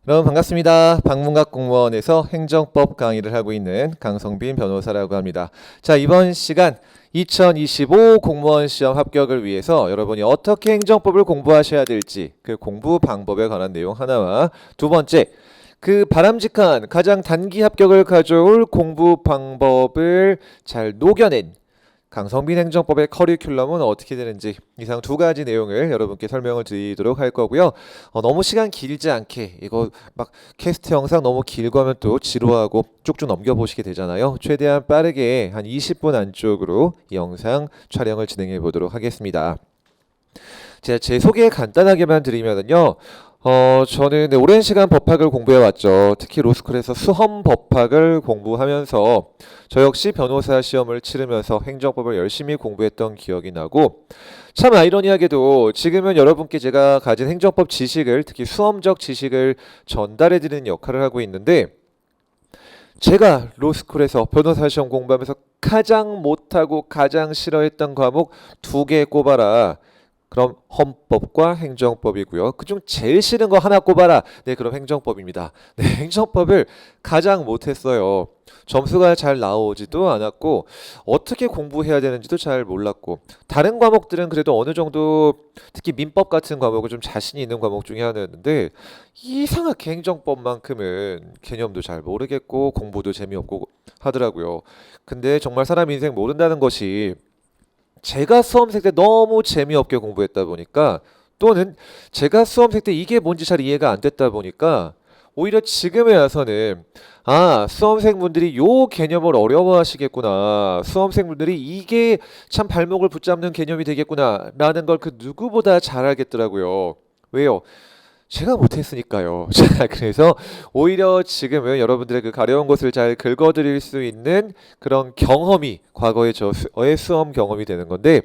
여러분 반갑습니다. 방문각 공무원에서 행정법 강의를 하고 있는 강성빈 변호사라고 합니다. 자, 이번 시간 2025 공무원 시험 합격을 위해서 여러분이 어떻게 행정법을 공부하셔야 될지 그 공부 방법에 관한 내용 하나와 두 번째, 그 바람직한 가장 단기 합격을 가져올 공부 방법을 잘 녹여낸 강성빈 행정법의 커리큘럼은 어떻게 되는지 이상 두 가지 내용을 여러분께 설명을 드리도록 할 거고요. 너무 시간 길지 않게 이거 막 캐스트 영상 너무 길고 하면 또 지루하고 쭉쭉 넘겨보시게 되잖아요. 최대한 빠르게 한 20분 안쪽으로 이 영상 촬영을 진행해 보도록 하겠습니다. 제가 제 소개 간단하게만 드리면은요. 저는 오랜 시간 법학을 공부해 왔죠. 특히 로스쿨에서 수험 법학을 공부하면서 저 역시 변호사 시험을 치르면서 행정법을 열심히 공부했던 기억이 나고, 참 아이러니하게도 지금은 여러분께 제가 가진 행정법 지식을, 특히 수험적 지식을 전달해 드리는 역할을 하고 있는데, 제가 로스쿨에서 변호사 시험 공부하면서 가장 못하고 가장 싫어했던 과목 두 개 꼽아라. 그럼 헌법과 행정법이고요. 그중 제일 싫은 거 하나 꼽아라. 네, 그럼 행정법입니다. 네, 행정법을 가장 못했어요. 점수가 잘 나오지도 않았고 어떻게 공부해야 되는지도 잘 몰랐고, 다른 과목들은 그래도 어느 정도, 특히 민법 같은 과목은 좀 자신이 있는 과목 중에 하나였는데 이상하게 행정법만큼은 개념도 잘 모르겠고 공부도 재미없고 하더라고요. 근데 정말 사람 인생 모른다는 것이, 제가 수험생 때 너무 재미없게 공부했다 보니까, 또는 제가 수험생 때 이게 뭔지 잘 이해가 안 됐다 보니까, 오히려 지금에 와서는 수험생분들이 요 개념을 어려워하시겠구나, 수험생분들이 이게 참 발목을 붙잡는 개념이 되겠구나 라는 걸 그 누구보다 잘 알겠더라고요. 왜요? 제가 못했으니까요. 자, 그래서 오히려 지금은 여러분들의 그 가려운 것을 잘 긁어드릴 수 있는 그런 경험이 과거의 저의 수험 경험이 되는 건데,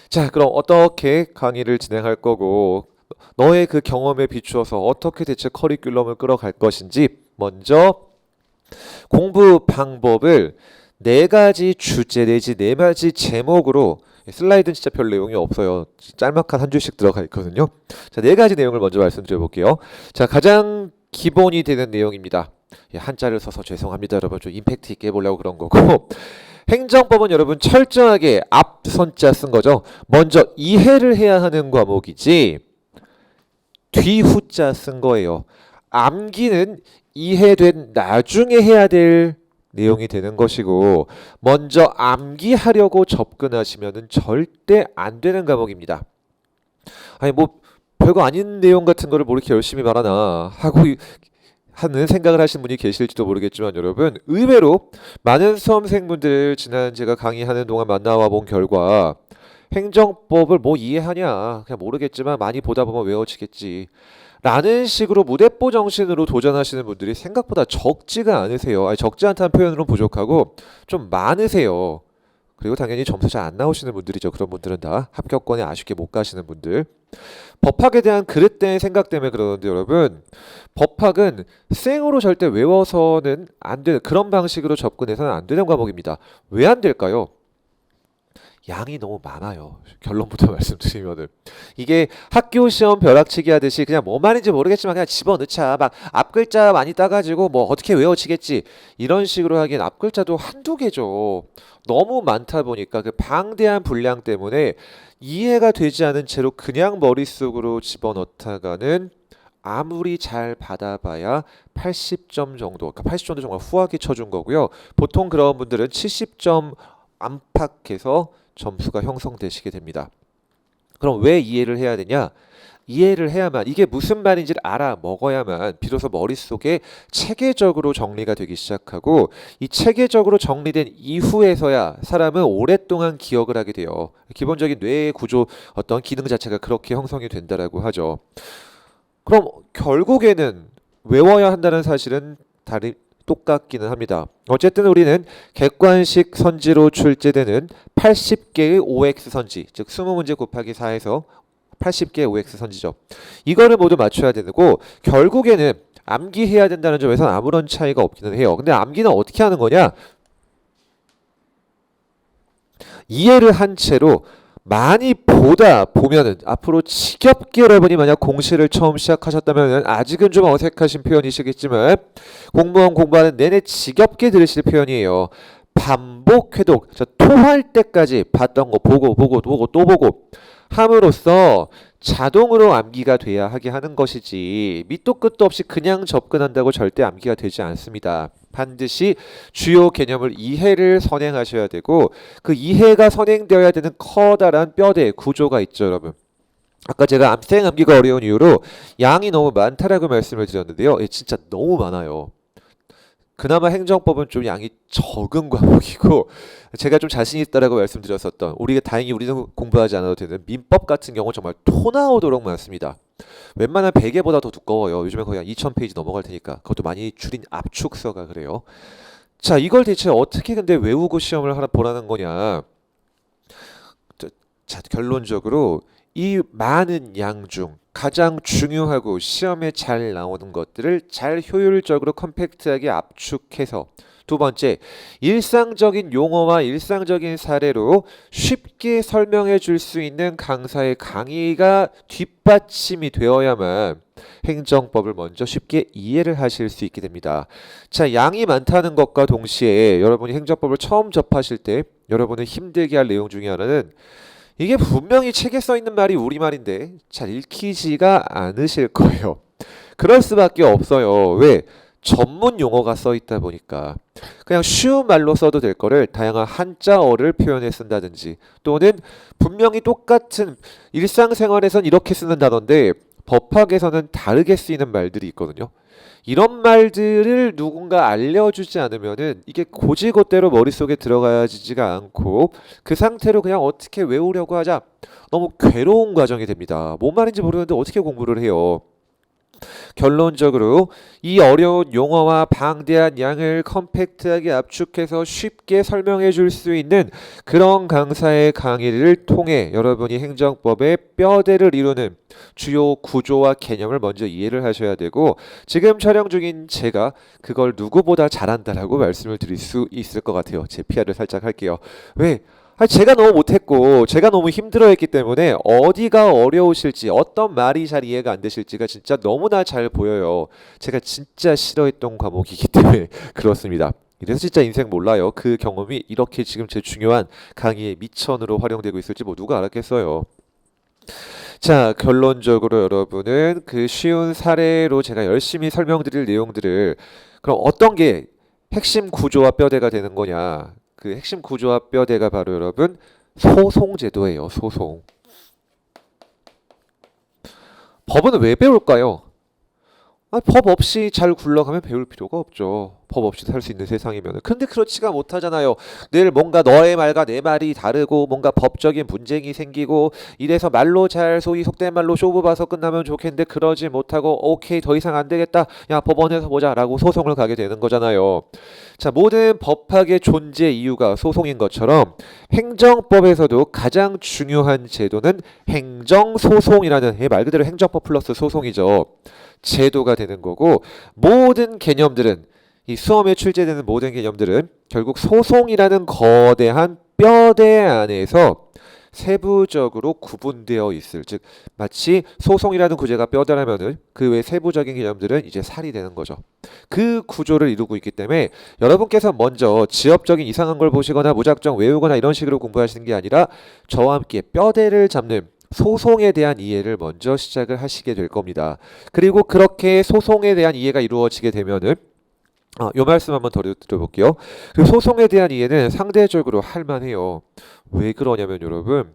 자, 그럼 어떻게 강의를 진행할 거고 너의 그 경험에 비추어서 어떻게 대체 커리큘럼을 끌어갈 것인지, 먼저 공부 방법을 네 가지 주제 내지 네 가지 제목으로, 슬라이드는 진짜 별 내용이 없어요. 짤막한 한 줄씩 들어가 있거든요. 자, 네 가지 내용을 먼저 말씀드려 볼게요. 자, 가장 기본이 되는 내용입니다. 한자를 써서 죄송합니다, 여러분. 좀 임팩트 있게 해보려고 그런 거고. 행정법은 여러분 철저하게 앞선자 쓴 거죠. 먼저 이해를 해야 하는 과목이지 뒤후자 쓴 거예요. 암기는 이해된 나중에 해야 될 내용이 되는 것이고, 먼저 암기하려고 접근하시면은 절대 안 되는 과목입니다. 아니 뭐 별거 아닌 내용 같은 거를 뭐 이렇게 열심히 말하나 하고 하는 생각을 하시는 분이 계실지도 모르겠지만, 여러분 의외로 많은 수험생분들 지난 제가 강의하는 동안 만나와 본 결과, 행정법을 뭐 이해하냐, 그냥 모르겠지만 많이 보다 보면 외워지겠지 라는 식으로 무대뽀 정신으로 도전하시는 분들이 생각보다 적지가 않으세요. 아니, 적지 않다는 표현으로는 부족하고 좀 많으세요. 그리고 당연히 점수 잘 안 나오시는 분들이죠. 그런 분들은 다 합격권에 아쉽게 못 가시는 분들. 법학에 대한 그릇된 생각 때문에 그러는데, 여러분 법학은 생으로 절대 외워서는 안 되는, 그런 방식으로 접근해서는 안 되는 과목입니다. 왜 안 될까요? 양이 너무 많아요. 결론부터 말씀드리면은, 이게 학교 시험 벼락치기 하듯이 그냥 뭐 말인지 모르겠지만 그냥 집어넣자, 막 앞글자 많이 따가지고 뭐 어떻게 외워지겠지 이런 식으로 하기엔 앞글자도 한두 개죠. 너무 많다 보니까 그 방대한 분량 때문에 이해가 되지 않은 채로 그냥 머릿속으로 집어넣다가는 아무리 잘 받아봐야 80점 정도, 그러니까 80점도 정말 후하게 쳐준 거고요. 보통 그런 분들은 70점 안팎에서 점수가 형성되시게 됩니다. 그럼 왜 이해를 해야 되냐? 이해를 해야만, 이게 무슨 말인지를 알아 먹어야만 비로소 머릿속에 체계적으로 정리가 되기 시작하고, 이 체계적으로 정리된 이후에서야 사람은 오랫동안 기억을 하게 돼요. 기본적인 뇌의 구조, 어떤 기능 자체가 그렇게 형성이 된다라고 하죠. 그럼 결국에는 외워야 한다는 사실은 똑같기는 합니다. 어쨌든 우리는 객관식 선지로 출제되는 80개의 OX 선지, 즉 20문제 곱하기 4에서 80개의 OX 선지죠. 이거를 모두 맞춰야 되고, 결국에는 암기해야 된다는 점에서는 아무런 차이가 없기는 해요. 근데 암기는 어떻게 하는 거냐? 이해를 한 채로 많이 보다 보면은 앞으로 지겹게 여러분이 만약 공시를 처음 시작하셨다면 아직은 좀 어색하신 표현이시겠지만 공무원 공부하는 내내 지겹게 들으실 표현이에요. 반복 회독, 토할 때까지 봤던 거 보고 또 보고 함으로써 자동으로 암기가 돼야 하게 하는 것이지 밑도 끝도 없이 그냥 접근한다고 절대 암기가 되지 않습니다. 반드시 주요 개념을 이해를 선행하셔야 되고 그 이해가 선행되어야 되는 커다란 뼈대 구조가 있죠, 여러분. 아까 제가 암기가 어려운 이유로 양이 너무 많다라고 말씀을 드렸는데요. 진짜 너무 많아요. 그나마 행정법은 좀 양이 적은 과목이고 제가 좀 자신 있다라고 말씀드렸었던 우리가 다행히 우리는 공부하지 않아도 되는 민법 같은 경우는 정말 토 나오도록 많습니다. 웬만한 100개보다 더 두꺼워요. 요즘에 거의 한 2000페이지 넘어갈 테니까 그것도 많이 줄인 압축서가 그래요. 자, 이걸 대체 어떻게 근데 외우고 시험을 하나 보라는 거냐. 자, 결론적으로 이 많은 양 중 가장 중요하고 시험에 잘 나오는 것들을 잘 효율적으로 컴팩트하게 압축해서 두 번째, 일상적인 용어와 일상적인 사례로 쉽게 설명해 줄 수 있는 강사의 강의가 뒷받침이 되어야만 행정법을 먼저 쉽게 이해를 하실 수 있게 됩니다. 자, 양이 많다는 것과 동시에 여러분이 행정법을 처음 접하실 때 여러분을 힘들게 할 내용 중에 하나는 이게 분명히 책에 써 있는 말이 우리말인데 잘 읽히지가 않으실 거예요. 그럴 수밖에 없어요. 왜? 전문 용어가 써 있다 보니까 그냥 쉬운 말로 써도 될 거를 다양한 한자어를 표현해 쓴다든지 또는 분명히 똑같은 일상생활에선 이렇게 쓰는 단어인데 법학에서는 다르게 쓰이는 말들이 있거든요. 이런 말들을 누군가 알려주지 않으면은 이게 곧이곧대로 머릿속에 들어가지가 않고 그 상태로 그냥 어떻게 외우려고 하자 너무 괴로운 과정이 됩니다. 뭔 말인지 모르는데 어떻게 공부를 해요. 결론적으로 이 어려운 용어와 방대한 양을 컴팩트하게 압축해서 쉽게 설명해 줄 수 있는 그런 강사의 강의를 통해 여러분이 행정법의 뼈대를 이루는 주요 구조와 개념을 먼저 이해를 하셔야 되고 지금 촬영 중인 제가 그걸 누구보다 잘한다라고 말씀을 드릴 수 있을 것 같아요. 제 PR을 살짝 할게요. 왜? 제가 너무 못했고 제가 너무 힘들어했기 때문에 어디가 어려우실지 어떤 말이 잘 이해가 안 되실지가 진짜 너무나 잘 보여요. 제가 진짜 싫어했던 과목이기 때문에 그렇습니다. 그래서 진짜 인생 몰라요. 그 경험이 이렇게 지금 제 중요한 강의의 미천으로 활용되고 있을지 뭐 누가 알았겠어요. 자, 결론적으로 여러분은 그 쉬운 사례로 제가 열심히 설명드릴 내용들을 그럼 어떤 게 핵심 구조와 뼈대가 되는 거냐. 그 핵심 구조와 뼈대가 바로 여러분 소송제도예요. 소송. 법은 왜 배울까요? 법 없이 잘 굴러가면 배울 필요가 없죠. 법 없이 살 수 있는 세상이면. 근데 그렇지가 못하잖아요. 늘 뭔가 너의 말과 내 말이 다르고 뭔가 법적인 분쟁이 생기고 이래서 말로 잘 소위 속된 말로 쇼부 봐서 끝나면 좋겠는데 그러지 못하고 오케이 더 이상 안 되겠다. 야 법원에서 보자 라고 소송을 가게 되는 거잖아요. 자, 모든 법학의 존재 이유가 소송인 것처럼 행정법에서도 가장 중요한 제도는 행정소송이라는 말 그대로 행정법 플러스 소송이죠. 제도가 되는 거고 모든 개념들은 이 수험에 출제되는 모든 개념들은 결국 소송이라는 거대한 뼈대 안에서 세부적으로 구분되어 있을 즉 마치 소송이라는 구제가 뼈대라면은 그 외 세부적인 개념들은 이제 살이 되는 거죠. 그 구조를 이루고 있기 때문에 여러분께서 먼저 지엽적인 이상한 걸 보시거나 무작정 외우거나 이런 식으로 공부하시는 게 아니라 저와 함께 뼈대를 잡는 소송에 대한 이해를 먼저 시작을 하시게 될 겁니다. 그리고 그렇게 소송에 대한 이해가 이루어지게 되면은 요 말씀 한번 더 드려볼게요. 그 소송에 대한 이해는 상대적으로 할만해요. 왜 그러냐면 여러분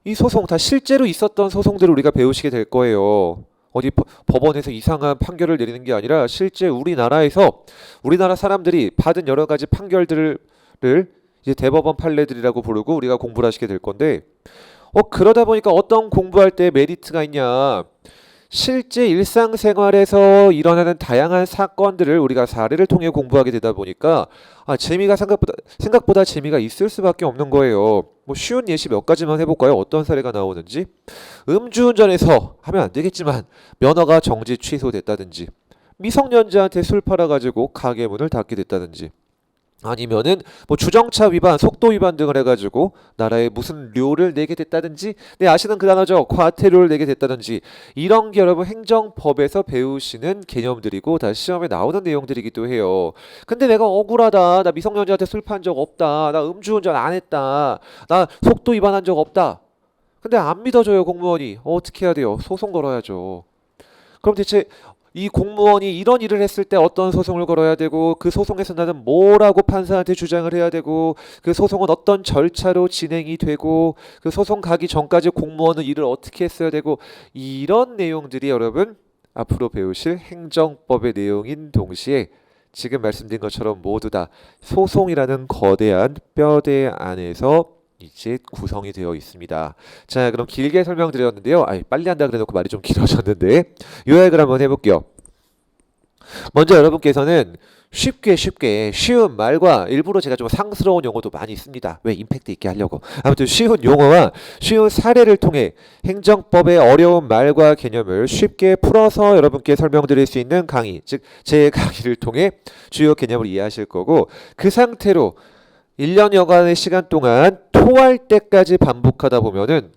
이 소송 다 실제로 있었던 소송들을 우리가 배우시게 될 거예요. 어디 법원에서 이상한 판결을 내리는 게 아니라 실제 우리나라에서 우리나라 사람들이 받은 여러 가지 판결들을 이제 대법원 판례들이라고 부르고 우리가 공부를 하시게 될 건데 그러다 보니까 어떤 공부할 때 메리트가 있냐 실제 일상생활에서 일어나는 다양한 사건들을 우리가 사례를 통해 공부하게 되다 보니까 재미가 생각보다 재미가 있을 수밖에 없는 거예요. 뭐 쉬운 예시 몇 가지만 해볼까요? 어떤 사례가 나오는지. 음주운전에서 하면 안 되겠지만 면허가 정지 취소됐다든지 미성년자한테 술 팔아가지고 가게 문을 닫게 됐다든지 아니면은 뭐 주정차 위반, 속도 위반 등을 해가지고 나라에 무슨 료를 내게 됐다든지, 네 아시는 그 단어죠. 과태료를 내게 됐다든지, 이런 게 여러분 행정법에서 배우시는 개념들이고 다 시험에 나오는 내용들이기도 해요. 근데 내가 억울하다, 나 미성년자한테 술 판 적 없다, 나 음주운전 안 했다, 나 속도 위반한 적 없다. 근데 안 믿어줘요 공무원이. 어떻게 해야 돼요? 소송 걸어야죠. 그럼 대체 이 공무원이 이런 일을 했을 때 어떤 소송을 걸어야 되고, 그 소송에서 나는 뭐라고 판사한테 주장을 해야 되고, 그 소송은 어떤 절차로 진행이 되고, 그 소송 가기 전까지 공무원은 일을 어떻게 했어야 되고, 이런 내용들이 여러분 앞으로 배우실 행정법의 내용인 동시에 지금 말씀드린 것처럼 모두 다 소송이라는 거대한 뼈대 안에서 이제 구성이 되어 있습니다. 자, 그럼 길게 설명드렸는데요. 빨리 한다 그래놓고 말이 좀 길어졌는데 요약을 한번 해볼게요. 먼저 여러분께서는 쉽게 쉬운 말과, 일부러 제가 좀 상스러운 용어도 많이 씁니다. 왜? 임팩트 있게 하려고. 아무튼 쉬운 용어와 쉬운 사례를 통해 행정법의 어려운 말과 개념을 쉽게 풀어서 여러분께 설명드릴 수 있는 강의, 즉 제 강의를 통해 주요 개념을 이해하실 거고, 그 상태로 1년여간의 시간 동안 토할 때까지 반복하다 보면은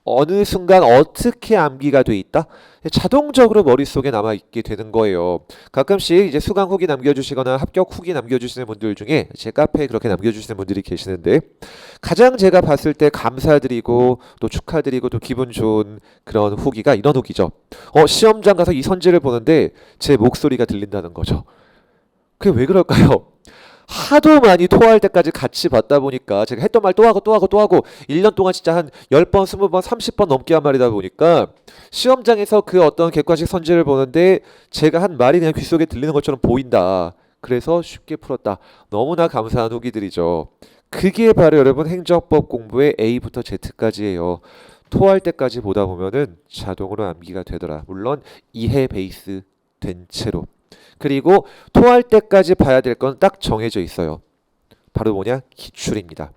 어느 순간 어떻게 암기가 돼 있다? 자동적으로 머릿속에 남아있게 되는 거예요. 가끔씩 이제 수강 후기 남겨주시거나 합격 후기 남겨주시는 분들 중에 제 카페에 그렇게 남겨주시는 분들이 계시는데, 가장 제가 봤을 때 감사드리고 또 축하드리고 또 기분 좋은 그런 후기가 이런 후기죠. 시험장 가서 이 선지를 보는데 제 목소리가 들린다는 거죠. 그게 왜 그럴까요? 하도 많이 토할 때까지 같이 봤다 보니까 제가 했던 말 또 하고 1년 동안 진짜 한 10번, 20번, 30번 넘게 한 말이다 보니까 시험장에서 그 어떤 객관식 선지를 보는데 제가 한 말이 그냥 귓속에 들리는 것처럼 보인다. 그래서 쉽게 풀었다. 너무나 감사한 후기들이죠. 그게 바로 여러분 행정법 공부의 A부터 Z까지예요. 토할 때까지 보다 보면은 자동으로 암기가 되더라. 물론 이해 베이스 된 채로. 그리고 토할 때까지 봐야 될 건 딱 정해져 있어요. 바로 뭐냐? 기출입니다.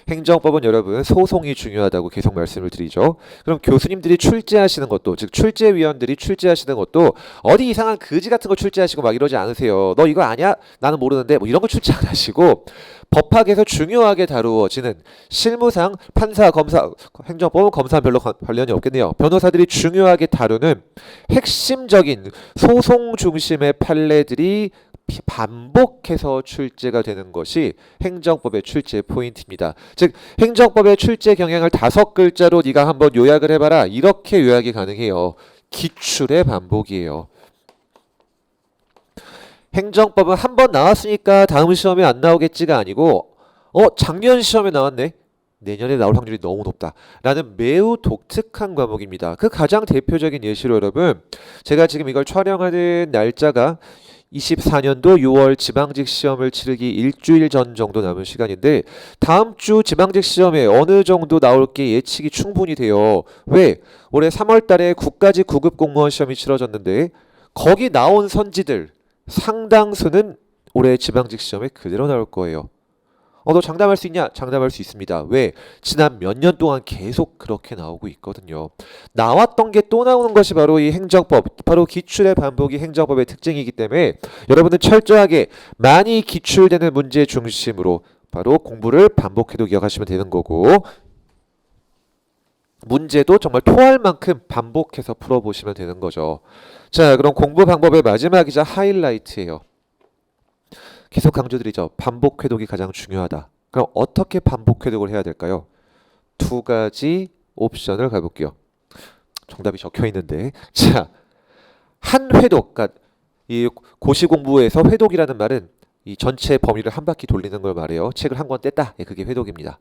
행정법은 여러분 소송이 중요하다고 계속 말씀을 드리죠. 그럼 교수님들이 출제하시는 것도, 즉 출제위원들이 출제하시는 것도 어디 이상한 거지 같은 거 출제하시고 막 이러지 않으세요. 너 이거 아냐? 나는 모르는데 뭐 이런 거 출제 안 하시고, 법학에서 중요하게 다루어지는 실무상 판사, 검사, 행정법은 검사는 별로 관련이 없겠네요. 변호사들이 중요하게 다루는 핵심적인 소송 중심의 판례들이 반복해서 출제가 되는 것이 행정법의 출제 포인트입니다. 즉 행정법의 출제 경향을 5글자로 네가 한번 요약을 해봐라, 이렇게 요약이 가능해요. 기출의 반복이에요. 행정법은 한 번 나왔으니까 다음 시험에 안 나오겠지가 아니고, 작년 시험에 나왔네, 내년에 나올 확률이 너무 높다 라는 매우 독특한 과목입니다. 그 가장 대표적인 예시로 여러분, 제가 지금 이걸 촬영하는 날짜가 24년도 6월 지방직 시험을 치르기 일주일 전 정도 남은 시간인데, 다음 주 지방직 시험에 어느 정도 나올 게 예측이 충분히 돼요. 왜? 올해 3월 달에 국가직 9급 공무원 시험이 치러졌는데 거기 나온 선지들 상당수는 올해 지방직 시험에 그대로 나올 거예요. 너 장담할 수 있냐? 장담할 수 있습니다. 왜? 지난 몇 년 동안 계속 그렇게 나오고 있거든요. 나왔던 게 또 나오는 것이 바로 이 행정법, 바로 기출의 반복이 행정법의 특징이기 때문에 여러분은 철저하게 많이 기출되는 문제 중심으로 바로 공부를 반복해도 기억하시면 되는 거고, 문제도 정말 토할 만큼 반복해서 풀어보시면 되는 거죠. 자, 그럼 공부 방법의 마지막이자 하이라이트예요. 계속 강조드리죠. 반복 회독이 가장 중요하다. 그럼 어떻게 반복 회독을 해야 될까요? 2가지 옵션을 가볼게요. 정답이 적혀 있는데, 자, 한 회독, 그러니까 이 고시 공부에서 회독이라는 말은 이 전체 범위를 한 바퀴 돌리는 걸 말해요. 책을 한 권 뗐다. 그게 회독입니다.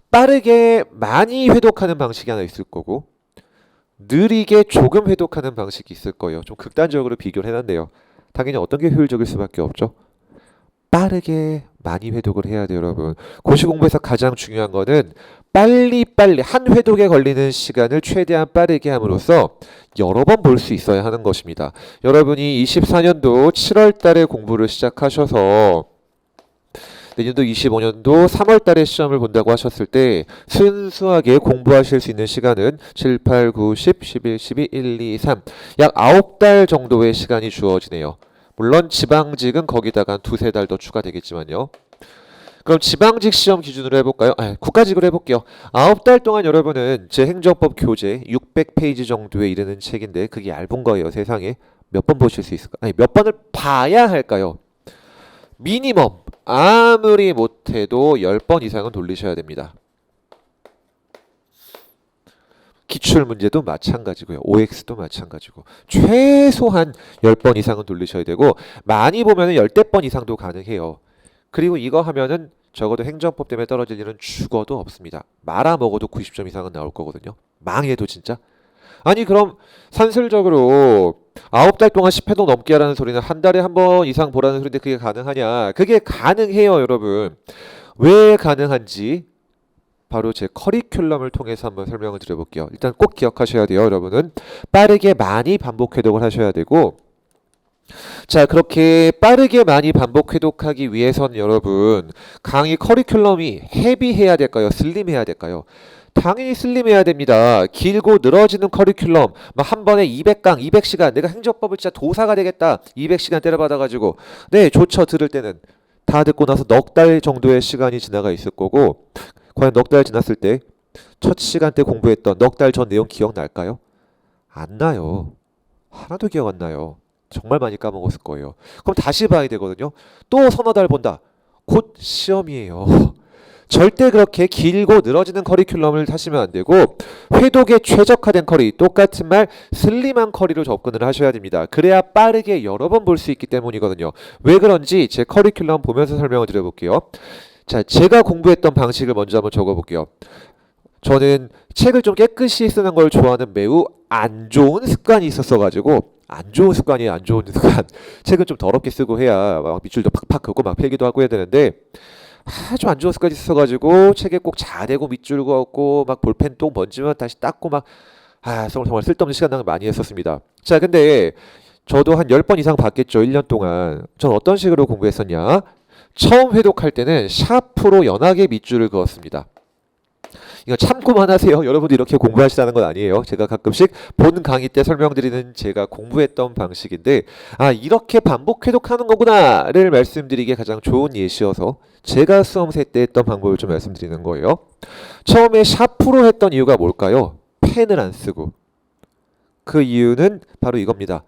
빠르게 많이 회독하는 방식이 하나 있을 거고, 느리게 조금 회독하는 방식이 있을 거예요. 좀 극단적으로 비교를 해놨네요. 당연히 어떤 게 효율적일 수밖에 없죠. 빠르게 많이 회독을 해야 돼요, 여러분. 고시 공부에서 가장 중요한 거는 빨리빨리 한 회독에 걸리는 시간을 최대한 빠르게 함으로써 여러 번 볼 수 있어야 하는 것입니다. 여러분이 24년도 7월 달에 공부를 시작하셔서 내년도 25년도 3월 달에 시험을 본다고 하셨을 때 순수하게 공부하실 수 있는 시간은 7, 8, 9, 10, 11, 12, 1, 2, 3 약 9달 정도의 시간이 주어지네요. 물론 지방직은 거기다가 한 두세 달 더 추가되겠지만요. 그럼 지방직 시험 기준으로 해볼까요? 국가직으로 해볼게요. 9달 동안 여러분은 제 행정법 교재 600페이지 정도에 이르는 책인데 그게 얇은 거예요. 세상에. 몇 번 보실 수 있을까? 아니, 몇 번을 봐야 할까요? 미니멈 아무리 못해도 10번 이상은 돌리셔야 됩니다. 기출문제도 마찬가지고요. OX도 마찬가지고 최소한 10번 이상은 돌리셔야 되고 많이 보면 10대 번 이상도 가능해요. 그리고 이거 하면은 적어도 행정법 때문에 떨어질 일은 죽어도 없습니다. 말아먹어도 90점 이상은 나올 거거든요. 망해도 진짜. 아니 그럼 산술적으로 9달 동안 10회도 넘게 하라는 소리는 한 달에 한 번 이상 보라는 소리인데 그게 가능하냐? 그게 가능해요, 여러분. 왜 가능한지 바로 제 커리큘럼을 통해서 한번 설명을 드려볼게요. 일단 꼭 기억하셔야 돼요, 여러분은. 빠르게 많이 반복 회독을 하셔야 되고 자, 그렇게 빠르게 많이 반복 회독하기 위해선 여러분 강의 커리큘럼이 헤비해야 될까요? 슬림해야 될까요? 당연히 슬림해야 됩니다. 길고 늘어지는 커리큘럼 막 한 번에 200강, 200시간 내가 행정법을 진짜 도사가 되겠다. 200시간 때려받아가지고 네, 좋죠. 들을 때는. 다 듣고 나서 넉 달 정도의 시간이 지나가 있을 거고 과연 넉 달 지났을 때 첫 시간 때 공부했던 넉 달 전 내용 기억날까요? 안 나요. 하나도 기억 안 나요. 정말 많이 까먹었을 거예요. 그럼 다시 봐야 되거든요. 또 서너 달 본다. 곧 시험이에요. 절대 그렇게 길고 늘어지는 커리큘럼을 타시면 안 되고 회독에 최적화된 커리, 똑같은 말 슬림한 커리로 접근을 하셔야 됩니다. 그래야 빠르게 여러 번 볼 수 있기 때문이거든요. 왜 그런지 제 커리큘럼 보면서 설명을 드려볼게요. 자, 제가 공부했던 방식을 먼저 한번 적어볼게요. 저는 책을 좀 깨끗이 쓰는 걸 좋아하는 매우 안 좋은 습관이 있었어가지고 안 좋은 습관이에요. 안 좋은 습관. 책은 좀 더럽게 쓰고 해야 막 밑줄도 팍팍 긋고 막 필기도 하고 해야 되는데 아주 안 좋은 습관이 있어가지고 책에 꼭 자대고 밑줄 그었고 막 볼펜 똥 번지면 다시 닦고 막 정말 쓸데없는 시간 낭비 많이 했었습니다. 자, 근데 저도 한 10번 이상 봤겠죠. 1년 동안. 전 어떤 식으로 공부했었냐? 처음 회독할 때는 샤프로 연하게 밑줄을 그었습니다. 이거 참고만 하세요. 여러분도 이렇게 공부하시라는 건 아니에요. 제가 가끔씩 본 강의 때 설명드리는 제가 공부했던 방식인데 이렇게 반복 회독하는 거구나를 말씀드리기에 가장 좋은 예시여서 제가 수험생 때 했던 방법을 좀 말씀드리는 거예요. 처음에 샤프로 했던 이유가 뭘까요? 펜을 안 쓰고. 그 이유는 바로 이겁니다.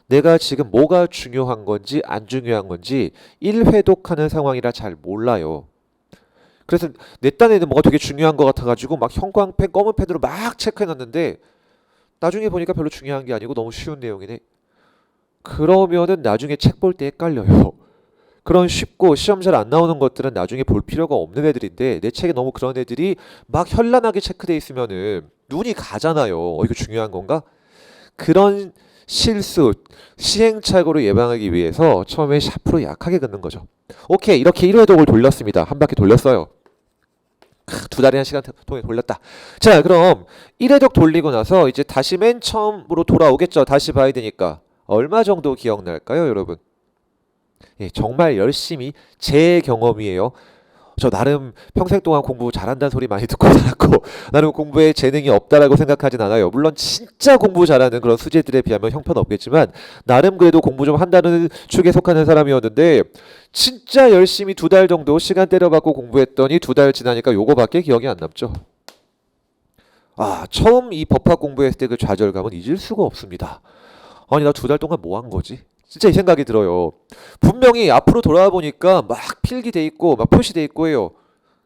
내가 지금 뭐가 중요한 건지 안 중요한 건지 1회독하는 상황이라 잘 몰라요. 그래서 내 딴에는 뭐가 되게 중요한 것 같아가지고 막 형광펜, 검은 펜으로 막 체크해놨는데 나중에 보니까 별로 중요한 게 아니고 너무 쉬운 내용이네. 그러면은 나중에 책 볼 때 헷갈려요. 그런 쉽고 시험 잘 안 나오는 것들은 나중에 볼 필요가 없는 애들인데 내 책에 너무 그런 애들이 막 현란하게 체크돼 있으면은 눈이 가잖아요. 이거 중요한 건가? 그런 실수, 시행착오를 예방하기 위해서 처음에 샤프로 약하게 긋는 거죠. 오케이, 이렇게 1회독을 돌렸습니다. 한 바퀴 돌렸어요. 2달이나 시간 통해 돌렸다. 자, 그럼 1회독 돌리고 나서 이제 다시 맨 처음으로 돌아오겠죠. 다시 봐야 되니까. 얼마 정도 기억날까요, 여러분? 예, 정말 열심히 제 경험이에요. 저 나름 평생 동안 공부 잘한다는 소리 많이 듣고 살았고 나름 공부에 재능이 없다라고 생각하진 않아요. 물론 진짜 공부 잘하는 그런 수재들에 비하면 형편없겠지만 나름 그래도 공부 좀 한다는 축에 속하는 사람이었는데 진짜 열심히 2달 정도 시간 때려받고 공부했더니 2달 지나니까 요거밖에 기억이 안 남죠. 처음 이 법학 공부했을 때 그 좌절감은 잊을 수가 없습니다. 아니 나 2달 동안 뭐 한 거지? 진짜 이 생각이 들어요. 분명히 앞으로 돌아와 보니까 막 필기돼 있고 막 표시돼 있고 해요.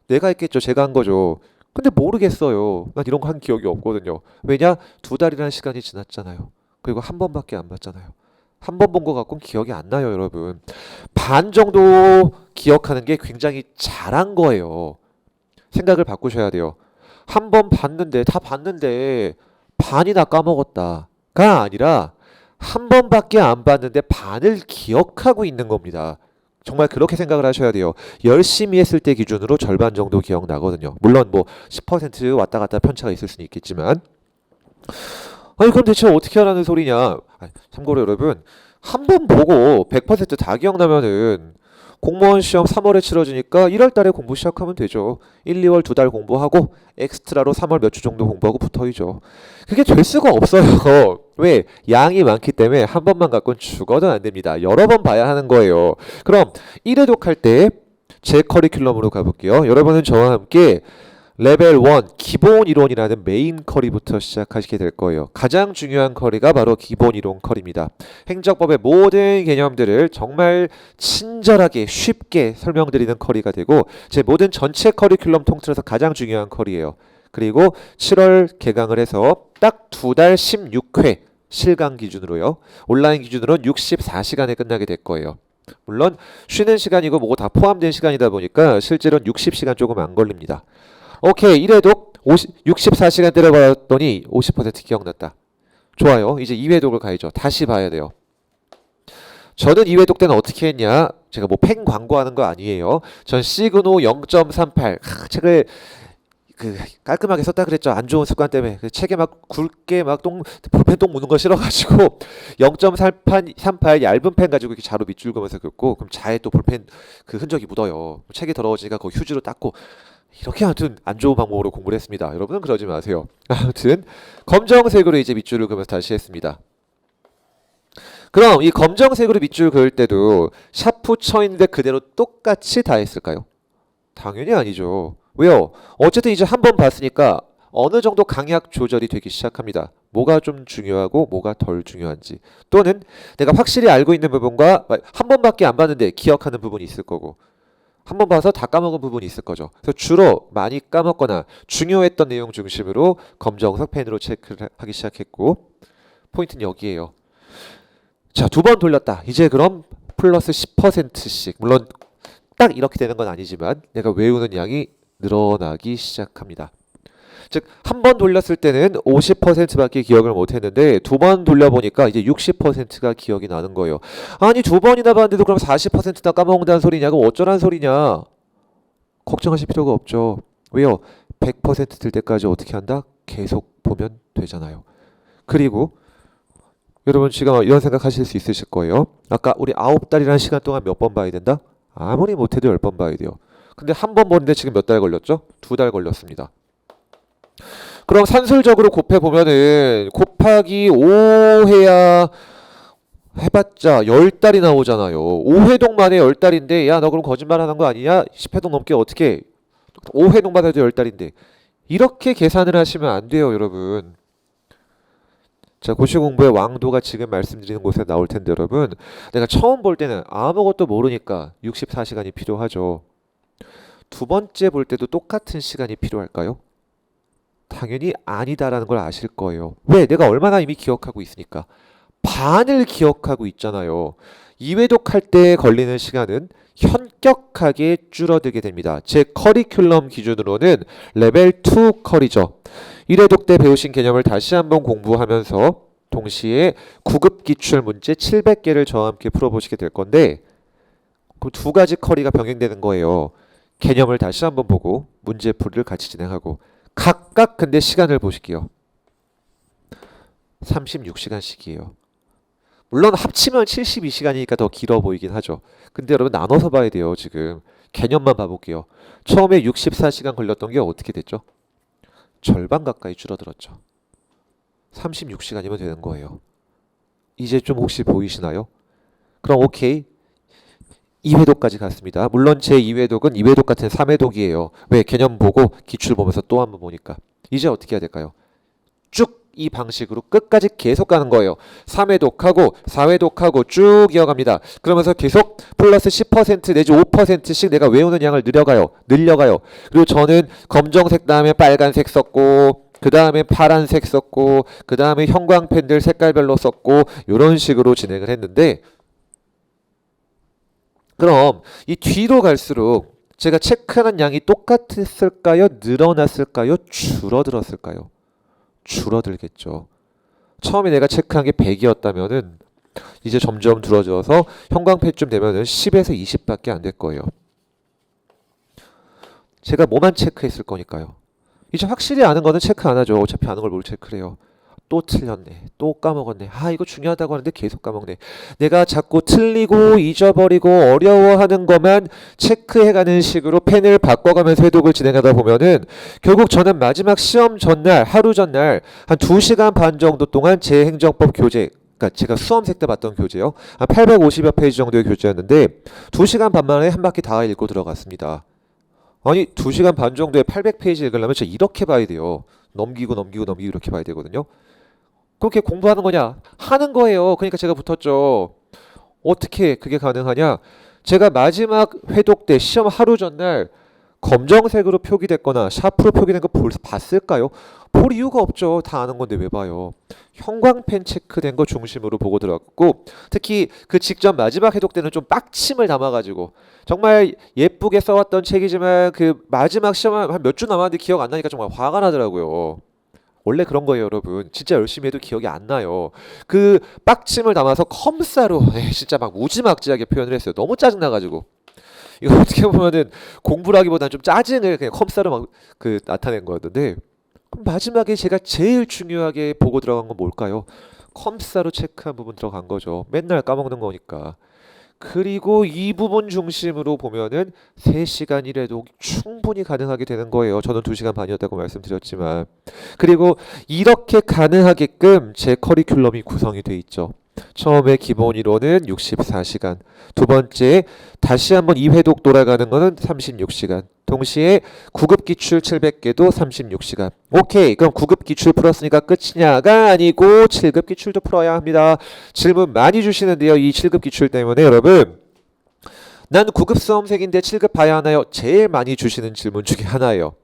내가 했겠죠. 제가 한 거죠. 근데 모르겠어요. 난 이런 거 한 기억이 없거든요. 왜냐? 2달이라는 시간이 지났잖아요. 그리고 한 번밖에 안 봤잖아요. 한 번 본 거 갖고는 기억이 안 나요, 여러분. 반 정도 기억하는 게 굉장히 잘한 거예요. 생각을 바꾸셔야 돼요. 한 번 봤는데 다 봤는데 반이나 까먹었다가 아니라 한 번밖에 안 봤는데 반을 기억하고 있는 겁니다. 정말 그렇게 생각을 하셔야 돼요. 열심히 했을 때 기준으로 절반 정도 기억나거든요. 물론 뭐 10% 왔다 갔다 편차가 있을 수는 있겠지만 그럼 대체 어떻게 하라는 소리냐. 참고로 여러분 한 번 보고 100%다 기억나면은 공무원 시험 3월에 치러지니까 1월 달에 공부 시작하면 되죠. 1, 2월 2달 공부하고 엑스트라로 3월 몇 주 정도 공부하고 붙어이죠. 그게 될 수가 없어요. 왜? 양이 많기 때문에 한 번만 갖고는 죽어도 안 됩니다. 여러 번 봐야 하는 거예요. 그럼 1회독 할 때 제 커리큘럼으로 가볼게요. 여러분은 저와 함께 레벨 1 기본 이론이라는 메인 커리부터 시작하시게 될 거예요. 가장 중요한 커리가 바로 기본 이론 커리입니다. 행정법의 모든 개념들을 정말 친절하게 쉽게 설명드리는 커리가 되고 제 모든 전체 커리큘럼 통틀어서 가장 중요한 커리예요. 그리고 7월 개강을 해서 딱 2달 16회 실강 기준으로요. 온라인 기준으로는 64시간에 끝나게 될 거예요. 물론 쉬는 시간이고 뭐고 다 포함된 시간이다 보니까 실제로는 60시간 조금 안 걸립니다. 오케이, 1회독 64시간 때려봤더니 50% 기억났다. 좋아요. 이제 2회독을 가야죠. 다시 봐야 돼요. 저는 2회독 때는 어떻게 했냐? 제가 뭐 펜 광고하는 거 아니에요. 전 시그노 0.38 책을 깔끔하게 썼다 그랬죠. 안 좋은 습관 때문에 책에 막 굵게 막 볼펜 똥 묻는 거 싫어가지고 0.38 얇은 펜 가지고 이렇게 자로 밑줄 그으면서 긋고 그럼 자에 또 볼펜 그 흔적이 묻어요. 책이 더러워지니까 그 휴지로 닦고 이렇게 아무튼 안 좋은 방법으로 공부를 했습니다. 여러분은 그러지 마세요. 아무튼 검정색으로 이제 밑줄을 그으면서 다시 했습니다. 그럼 이 검정색으로 밑줄 그을 때도 샤프 쳐 있는데 그대로 똑같이 다 했을까요? 당연히 아니죠. 왜요? 어쨌든 이제 한 번 봤으니까 어느 정도 강약 조절이 되기 시작합니다. 뭐가 좀 중요하고 뭐가 덜 중요한지 또는 내가 확실히 알고 있는 부분과 한 번밖에 안 봤는데 기억하는 부분이 있을 거고 한 번 봐서 다 까먹은 부분이 있을 거죠. 그래서 주로 많이 까먹거나 중요했던 내용 중심으로 검정색 펜으로 체크를 하기 시작했고 포인트는 여기에요. 자, 2번 돌렸다. 이제 그럼 플러스 10%씩 물론 딱 이렇게 되는 건 아니지만 내가 외우는 양이 늘어나기 시작합니다. 즉, 한 번 돌렸을 때는 50%밖에 기억을 못했는데 2번 돌려보니까 이제 60%가 기억이 나는 거예요. 아니 2번이나 봤는데도 그럼 40%나 까먹는다는 소리냐고 어쩌란 소리냐. 걱정하실 필요가 없죠. 왜요? 100%될 때까지 어떻게 한다? 계속 보면 되잖아요. 그리고 여러분 지금 이런 생각하실 수 있으실 거예요. 아까 우리 9달이라는 시간 동안 몇 번 봐야 된다? 아무리 못해도 10번 봐야 돼요. 근데 한 번 보는데 지금 몇 달 걸렸죠? 2달 걸렸습니다. 그럼 산술적으로 곱해보면은 곱하기 5 해야 해봤자 10달이 나오잖아요. 5회독 만에 10달인데 야 너 그럼 거짓말 하는 거 아니냐? 10회독 넘게 어떻게 5회독만 해도 10달인데 이렇게 계산을 하시면 안 돼요 여러분. 자, 고시 공부의 왕도가 지금 말씀드리는 곳에 나올 텐데 여러분 내가 처음 볼 때는 아무것도 모르니까 64시간이 필요하죠. 두 번째 볼 때도 똑같은 시간이 필요할까요? 당연히 아니다라는 걸 아실 거예요. 왜? 내가 얼마나 이미 기억하고 있으니까. 반을 기억하고 있잖아요. 2회독 할 때 걸리는 시간은 현격하게 줄어들게 됩니다. 제 커리큘럼 기준으로는 레벨 2 커리죠. 1회독 때 배우신 개념을 다시 한번 공부하면서 동시에 9급 기출 문제 700개를 저와 함께 풀어보시게 될 건데 그 두 가지 커리가 병행되는 거예요. 개념을 다시 한번 보고 문제풀이를 같이 진행하고 각각 근데 시간을 보실게요. 36시간씩이에요. 물론 합치면 72시간이니까 더 길어 보이긴 하죠. 근데 여러분 나눠서 봐야 돼요. 지금 개념만 봐볼게요. 처음에 64시간 걸렸던 게 어떻게 됐죠? 절반 가까이 줄어들었죠. 36시간이면 되는 거예요. 이제 좀 혹시 보이시나요? 그럼 오케이. 2회독까지 갔습니다. 물론 제 2회독은 2회독 같은 3회독이에요. 왜? 개념 보고 기출 보면서 또 한 번 보니까. 이제 어떻게 해야 될까요? 쭉 이 방식으로 끝까지 계속 가는 거예요. 3회독하고 4회독하고 쭉 이어갑니다. 그러면서 계속 플러스 10% 내지 5%씩 내가 외우는 양을 늘려가요. 그리고 저는 검정색 다음에 빨간색 썼고 그 다음에 파란색 썼고 그 다음에 형광펜들 색깔별로 썼고 이런 식으로 진행을 했는데 그럼 이 뒤로 갈수록 제가 체크하는 양이 똑같았을까요? 늘어났을까요? 줄어들었을까요? 줄어들겠죠. 처음에 내가 체크한 게 100이었다면은 이제 점점 줄어져서 형광펜쯤 되면은 10에서 20밖에 안 될 거예요. 제가 뭐만 체크했을 거니까요. 이제 확실히 아는 거는 체크 안 하죠. 어차피 아는 걸 뭘 체크를 해요. 또 틀렸네. 또 까먹었네. 아, 이거 중요하다고 하는데 계속 까먹네. 내가 자꾸 틀리고 잊어버리고 어려워하는 것만 체크해가는 식으로 펜을 바꿔가면서 해독을 진행하다 보면은 결국 저는 마지막 시험 전날, 하루 전날 한 2시간 반 정도 동안 제 행정법 교재, 그러니까 제가 수험생 때 봤던 교재요. 한 850여 페이지 정도의 교재였는데 2시간 반 만에 한 바퀴 다 읽고 들어갔습니다. 아니 2시간 반 정도에 800페이지 읽으려면 진짜 이렇게 봐야 돼요. 넘기고 넘기고 넘기고 이렇게 봐야 되거든요. 그렇게 공부하는 거냐? 하는 거예요. 그러니까 제가 붙었죠. 어떻게 그게 가능하냐? 제가 마지막 회독 때 시험 하루 전날 검정색으로 표기됐거나 샤프로 표기된 거 봤을까요? 볼 이유가 없죠. 다 아는 건데 왜 봐요? 형광펜 체크된 거 중심으로 보고 들어갔고, 특히 그 직전 마지막 해독 때는 좀 빡침을 담아가지고 정말 예쁘게 써왔던 책이지만 그 마지막 시험 한 몇 주 남았는데 기억 안 나니까 정말 화가 나더라고요. 원래 그런 거예요, 여러분. 진짜 열심히 해도 기억이 안 나요. 그 빡침을 담아서 컴사로 진짜 막 무지막지하게 표현을 했어요. 너무 짜증나가지고. 이거 어떻게 보면은 공부를 하기보다는 좀 짜증을 그냥 컴사로 막 그 나타낸 거였는데, 그럼 마지막에 제가 제일 중요하게 보고 들어간 건 뭘까요? 컴사로 체크한 부분 들어간 거죠. 맨날 까먹는 거니까. 그리고 이 부분 중심으로 보면은 3시간 일해도 충분히 가능하게 되는 거예요. 저는 2시간 반이었다고 말씀드렸지만. 그리고 이렇게 가능하게끔 제 커리큘럼이 구성이 돼 있죠. 처음에 기본 이론은 64시간, 두 번째 다시 한번 2회독 돌아가는 거는 36시간, 동시에 구급 기출 700개도 36시간. 오케이, 그럼 구급 기출 풀었으니까 끝이냐가 아니고 7급 기출도 풀어야 합니다. 질문 많이 주시는데요. 이 7급 기출 때문에 여러분, 난 9급 수험생인데 7급 봐야 하나요? 제일 많이 주시는 질문 중에 하나예요.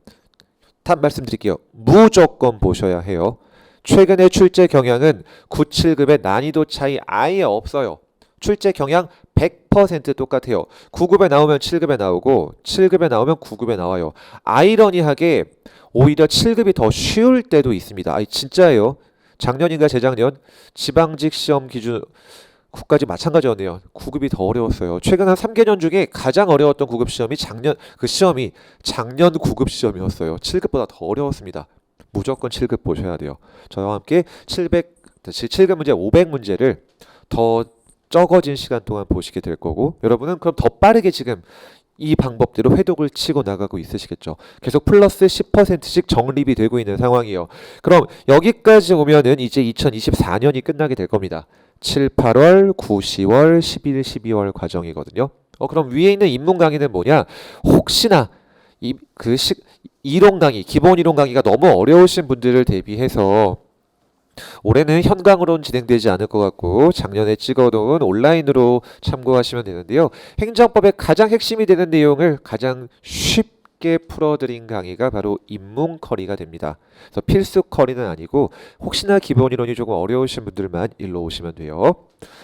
답 말씀드릴게요. 무조건 보셔야 해요. 최근의 출제 경향은 9, 7급의 난이도 차이 아예 없어요. 출제 경향 100% 똑같아요. 9급에 나오면 7급에 나오고 7급에 나오면 9급에 나와요. 아이러니하게 오히려 7급이 더 쉬울 때도 있습니다. 아니 진짜예요. 작년인가 재작년 지방직 시험 기준 국까지 마찬가지였네요. 9급이 더 어려웠어요. 최근 한 3개년 중에 가장 어려웠던 9급 시험이 작년 9급 시험이었어요. 7급보다 더 어려웠습니다. 무조건 7급 보셔야 돼요. 저와 함께 7급 문제 500문제를 더 적어진 시간 동안 보시게 될 거고, 여러분은 그럼 더 빠르게 지금 이 방법대로 회독을 치고 나가고 있으시겠죠. 계속 플러스 10%씩 적립이 되고 있는 상황이에요. 그럼 여기까지 오면은 이제 2024년이 끝나게 될 겁니다. 7, 8월, 9, 10월, 11, 12월 과정이거든요. 그럼 위에 있는 입문 강의는 뭐냐? 혹시나 이론 강의, 기본 이론 강의가 너무 어려우신 분들을 대비해서 올해는 현강으로는 진행되지 않을 것 같고 작년에 찍어놓은 온라인으로 참고하시면 되는데요. 행정법의 가장 핵심이 되는 내용을 가장 쉽게 풀어드린 강의가 바로 입문 커리가 됩니다. 그래서 필수 커리는 아니고 혹시나 기본 이론이 조금 어려우신 분들만 일로 오시면 돼요.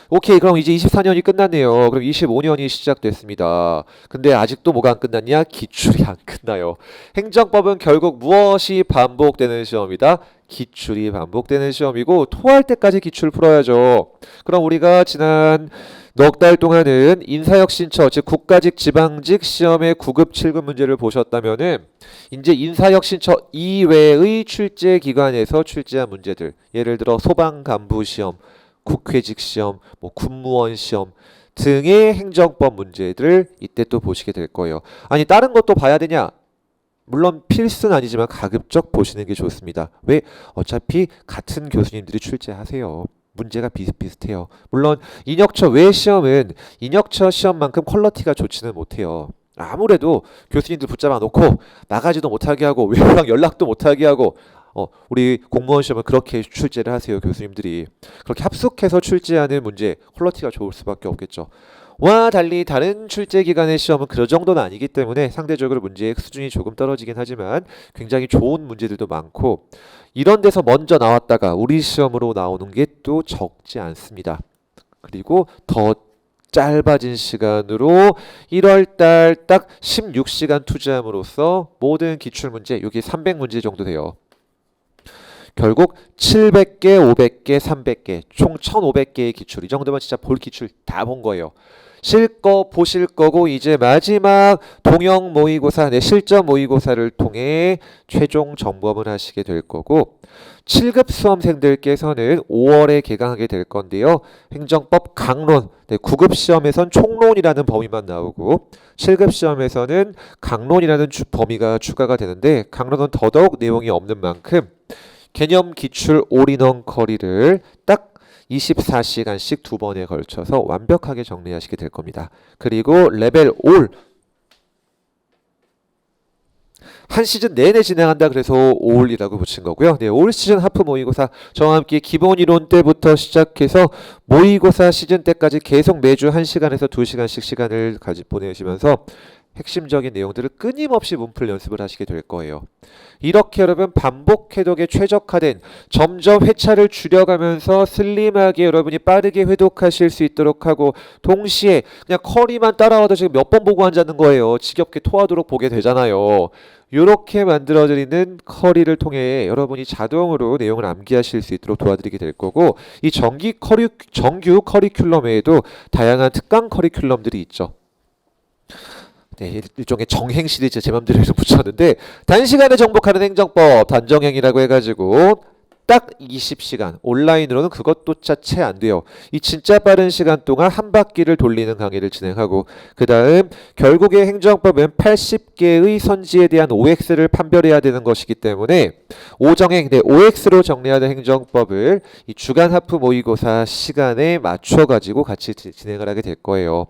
오케이, 그럼 이제 24년이 끝났네요. 그럼 25년이 시작됐습니다. 근데 아직도 뭐가 안 끝났냐? 기출이 안 끝나요. 행정법은 결국 무엇이 반복되는 시험이다? 기출이 반복되는 시험이고 토할 때까지 기출 풀어야죠. 그럼 우리가 지난 넉 달 동안은 인사혁신처, 즉 국가직 지방직 시험의 9급 7급 문제를 보셨다면은 이제 인사혁신처 이외의 출제 기관에서 출제한 문제들, 예를 들어 소방간부 시험, 국회직 시험, 군무원 시험 등의 행정법 문제들을 이때 또 보시게 될 거예요. 아니 다른 것도 봐야 되냐? 물론 필수는 아니지만 가급적 보시는 게 좋습니다. 왜? 어차피 같은 교수님들이 출제하세요. 문제가 비슷비슷해요. 물론 인혁처 외 시험은 인혁처 시험만큼 퀄리티가 좋지는 못해요. 아무래도 교수님들 붙잡아 놓고 나가지도 못하게 하고 외부랑 연락도 못하게 하고 우리 공무원 시험은 그렇게 출제를 하세요. 교수님들이 그렇게 합숙해서 출제하는 문제 퀄리티가 좋을 수밖에 없겠죠. 와 달리 다른 출제 기관의 시험은 그 정도는 아니기 때문에 상대적으로 문제의 수준이 조금 떨어지긴 하지만 굉장히 좋은 문제들도 많고, 이런 데서 먼저 나왔다가 우리 시험으로 나오는 게 또 적지 않습니다. 그리고 더 짧아진 시간으로 1월달 딱 16시간 투자함으로써 모든 기출문제, 여기 300문제 정도 돼요. 결국 700개, 500개, 300개 총 1500개의 기출. 이 정도면 진짜 볼 기출 다 본 거예요. 실거 보실 거고 이제 마지막 동형 모의고사, 실전 모의고사를 통해 최종 점검을 하시게 될 거고 7급 수험생들께서는 5월에 개강하게 될 건데요. 행정법 강론, 9급 시험에선 총론이라는 범위만 나오고 7급 시험에서는 강론이라는 범위가 추가가 되는데 강론은 더더욱 내용이 없는 만큼 개념 기출 올인원 커리를 딱 24시간씩 두 번에 걸쳐서 완벽하게 정리하시게 될 겁니다. 그리고 레벨 올 한 시즌 내내 진행한다 그래서 올이라고 붙인 거고요. 네, 올 시즌 하프 모의고사 저와 함께 기본 이론 때부터 시작해서 모의고사 시즌 때까지 계속 매주 1시간에서 2시간씩 시간을 보내시면서 핵심적인 내용들을 끊임없이 문풀 연습을 하시게 될 거예요. 이렇게 여러분 반복 해독에 최적화된 점점 회차를 줄여가면서 슬림하게 여러분이 빠르게 회독하실 수 있도록 하고 동시에 그냥 커리만 따라와도 지금 몇 번 보고 앉았는 거예요. 지겹게 토하도록 보게 되잖아요. 이렇게 만들어드리는 커리를 통해 여러분이 자동으로 내용을 암기하실 수 있도록 도와드리게 될 거고 이 정규 커리큘럼 외에도 다양한 특강 커리큘럼들이 있죠. 네, 일종의 정행 시리즈 제 맘대로 해서 붙였는데 단시간에 정복하는 행정법 단정행이라고 해가지고 딱 20시간 온라인으로는 그것도 채 안 돼요. 이 진짜 빠른 시간 동안 한 바퀴를 돌리는 강의를 진행하고 그 다음 결국에 행정법은 80개의 선지에 대한 OX를 판별해야 되는 것이기 때문에 오정행, OX로 정리하는 행정법을 이 주간 하프 모의고사 시간에 맞춰가지고 같이 진행을 하게 될 거예요.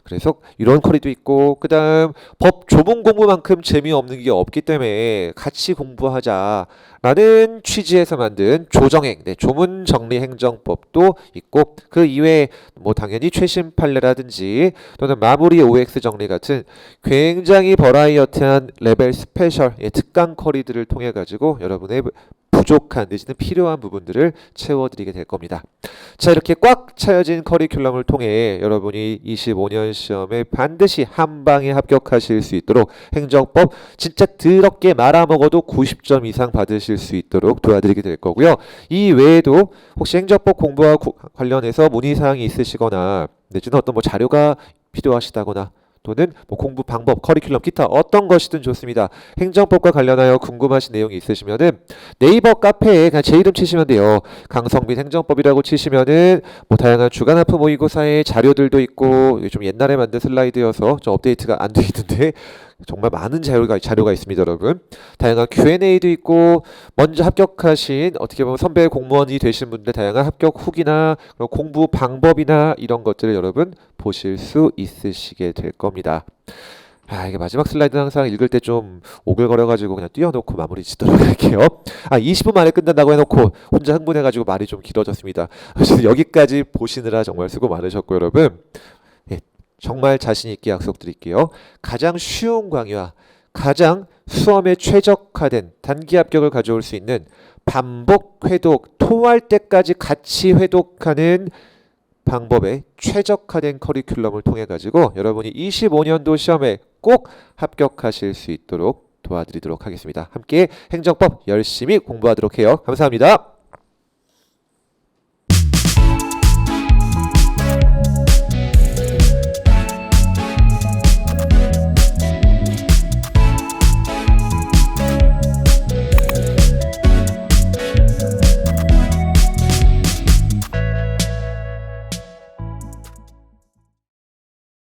그래서 이런 커리도 있고 그 다음 법 조문 공부만큼 재미없는 게 없기 때문에 같이 공부하자라는 취지에서 만든 조정행, 조문 정리 행정법도 있고 그 이외에 뭐 당연히 최신 판례라든지 또는 마무리 OX 정리 같은 굉장히 버라이어티한 레벨 스페셜 특강 커리들을 통해 가지고 여러분의 부족한 내지는 필요한 부분들을 채워드리게 될 겁니다. 자, 이렇게 꽉 차여진 커리큘럼을 통해 여러분이 25년 시험에 반드시 한 방에 합격하실 수 있도록 행정법 진짜 더럽게 말아먹어도 90점 이상 받으실 수 있도록 도와드리게 될 거고요. 이 외에도 혹시 행정법 공부와 관련해서 문의사항이 있으시거나 내지는 어떤 뭐 자료가 필요하시다거나 또는 뭐 공부 방법, 커리큘럼, 기타 어떤 것이든 좋습니다. 행정법과 관련하여 궁금하신 내용이 있으시면은 네이버 카페에 그냥 제 이름 치시면 돼요. 강성빈 행정법이라고 치시면은 뭐 다양한 주간 하프 모의고사의 자료들도 있고 좀 옛날에 만든 슬라이드여서 좀 업데이트가 안 돼 있는데 정말 많은 자료가 있습니다, 여러분. 다양한 Q&A도 있고 먼저 합격하신 어떻게 보면 선배 공무원이 되신 분들 다양한 합격 후기나 공부 방법이나 이런 것들을 여러분 보실 수 있으시게 될 겁니다. 이게 마지막 슬라이드는 항상 읽을 때 좀 오글거려가지고 그냥 띄워놓고 마무리 짓도록 할게요. 20분 만에 끝난다고 해놓고 혼자 흥분해가지고 말이 좀 길어졌습니다. 여기까지 보시느라 정말 수고 많으셨고 여러분. 정말 자신 있게 약속드릴게요. 가장 쉬운 강의와 가장 수험에 최적화된 단기 합격을 가져올 수 있는 반복 회독, 토할 때까지 같이 회독하는 방법에 최적화된 커리큘럼을 통해 가지고 여러분이 25년도 시험에 꼭 합격하실 수 있도록 도와드리도록 하겠습니다. 함께 행정법 열심히 공부하도록 해요. 감사합니다.